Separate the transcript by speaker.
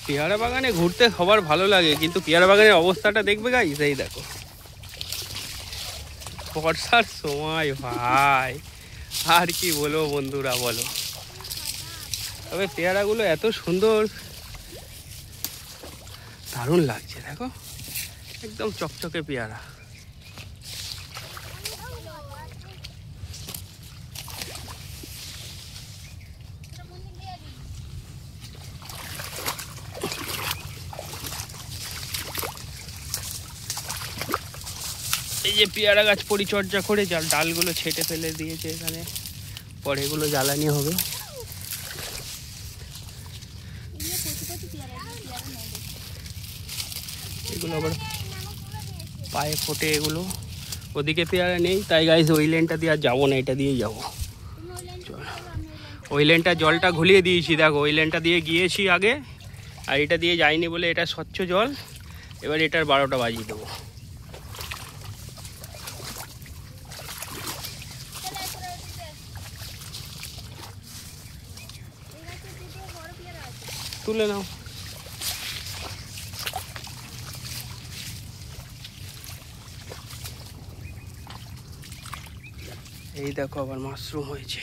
Speaker 1: পেয়ারা বাগানে ঘুরতে সবার ভালো লাগে, কিন্তু পেয়ারা বাগানের অবস্থাটা দেখবে গাইস, এই দেখো বর্ষার সময় ভাই, আর কি বলবো বন্ধুরা বলো। তবে পেয়ারাগুলো এত সুন্দর, দারুণ লাগছে দেখো, একদম চকচকে পেয়ারা। এই যে পেয়ারা গাছ পরিচর্যা করে ডালগুলো ছেটে ফেলে দিয়েছে এখানে, পরে এগুলো জ্বালানি হবে। এগুলো আবার পায়ে ফোটে এগুলো, ওদিকে পেয়ারা নেই, তাই গাইস ওই লেনটা দিয়ে আর যাবো না, এটা দিয়েই যাবো। ওই লেনটা জলটা ঘুলিয়ে দিয়েছি দেখো, ওই লেনটা দিয়ে গিয়েছি আগে, আর এটা দিয়ে যাইনি বলে এটা স্বচ্ছ জল, এবার এটার 12টা বাজিয়ে দেবো। তুলে নাও। এই দেখো আবার মাশরুম হয়েছে।